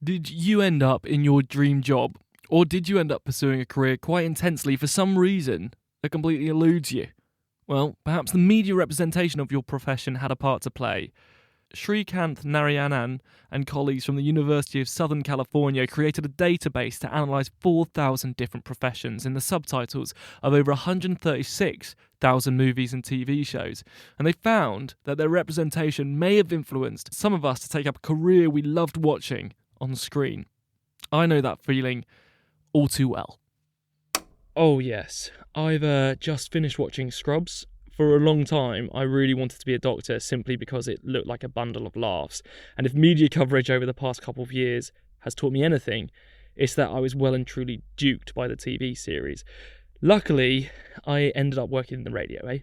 Did you end up in your dream job, or did you end up pursuing a career quite intensely for some reason that completely eludes you? Well, perhaps the media representation of your profession had a part to play. Srikanth Narayanan and colleagues from the University of Southern California created a database to analyse 4,000 different professions in the subtitles of over 136,000 movies and TV shows, and they found that their representation may have influenced some of us to take up a career we loved watching on screen. I know that feeling all too well. Oh yes, I've just finished watching Scrubs. For a long time, I really wanted to be a doctor simply because it looked like a bundle of laughs. And if media coverage over the past couple of years has taught me anything, it's that I was well and truly duped by the TV series. Luckily, I ended up working in the radio,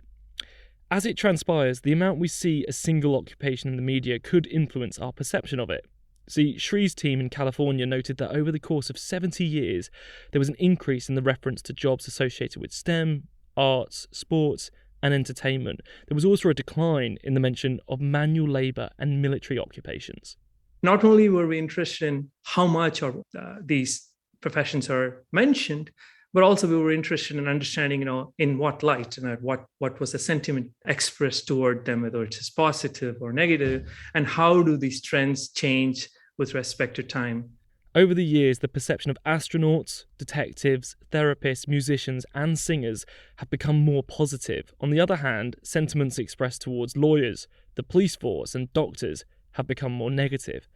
As it transpires, the amount we see a single occupation in the media could influence our perception of it. See, Shree's team in California noted that over the course of 70 years, there was an increase in the reference to jobs associated with STEM, arts, sports, and entertainment. There was also a decline in the mention of manual labour and military occupations. Not only were we interested in how much of these professions are mentioned, but also we were interested in understanding, in what light and what was the sentiment expressed toward them, whether it's positive or negative, and how do these trends change with respect to time. Over the years, the perception of astronauts, detectives, therapists, musicians, and singers have become more positive. On the other hand, sentiments expressed towards lawyers, the police force, and doctors have become more negative.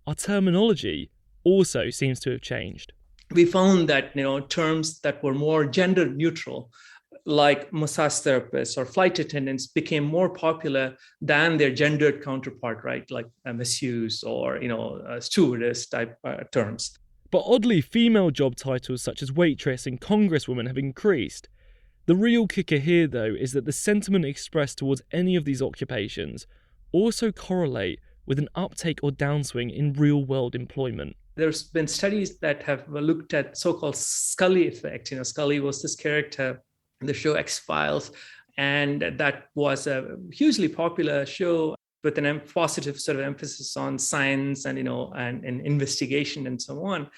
Our terminology also seems to have changed. We found that terms that were more gender neutral, like massage therapists or flight attendants, became more popular than their gendered counterpart, right? Like masseuse or stewardess type terms. But oddly, female job titles such as waitress and congresswoman have increased. The real kicker here, though, is that the sentiment expressed towards any of these occupations also correlate with an uptake or downswing in real-world employment. There's been studies that have looked at so-called Scully effect. Scully was this character in the show X-Files, and that was a hugely popular show with a positive sort of emphasis on science and and investigation and so on.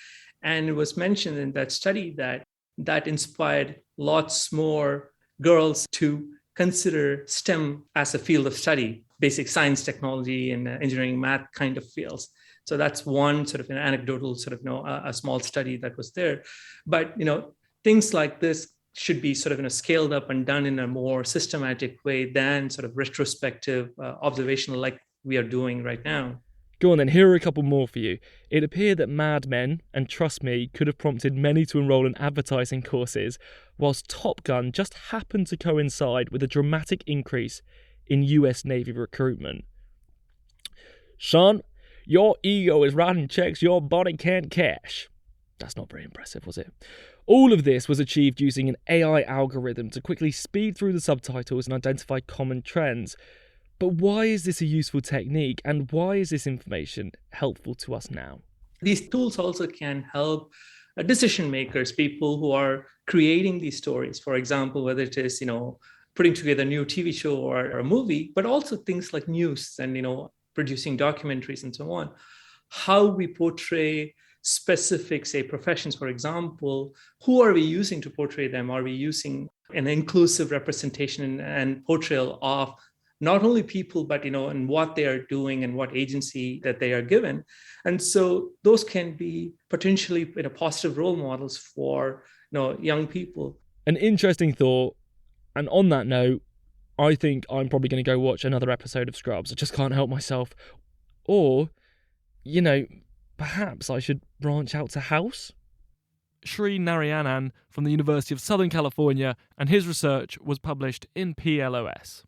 And it was mentioned in that study that inspired lots more girls to consider STEM as a field of study, basic science, technology, and engineering, math kind of fields. So that's one sort of an anecdotal sort of a small study that was there. But things like this should be sort of scaled up and done in a more systematic way than sort of retrospective, observational like we are doing right now. Go on then, here are a couple more for you. It appeared that Mad Men and Trust Me could have prompted many to enrol in advertising courses, whilst Top Gun just happened to coincide with a dramatic increase in US Navy recruitment. Son, your ego is writing checks your body can't cash. That's not very impressive, was it? All of this was achieved using an AI algorithm to quickly speed through the subtitles and identify common trends. But why is this a useful technique, and why is this information helpful to us now? These tools also can help decision makers, people who are creating these stories. For example, whether it is, putting together a new TV show or a movie, but also things like news and, producing documentaries and so on. How we portray specific, say, professions, for example, who are we using to portray them? Are we using an inclusive representation and portrayal of not only people, but, and what they are doing and what agency that they are given? And so those can be potentially positive role models for, young people. An interesting thought. And on that note, I think I'm probably going to go watch another episode of Scrubs. I just can't help myself. Or, perhaps I should branch out to House? Sri Narayanan from the University of Southern California, and his research was published in PLOS.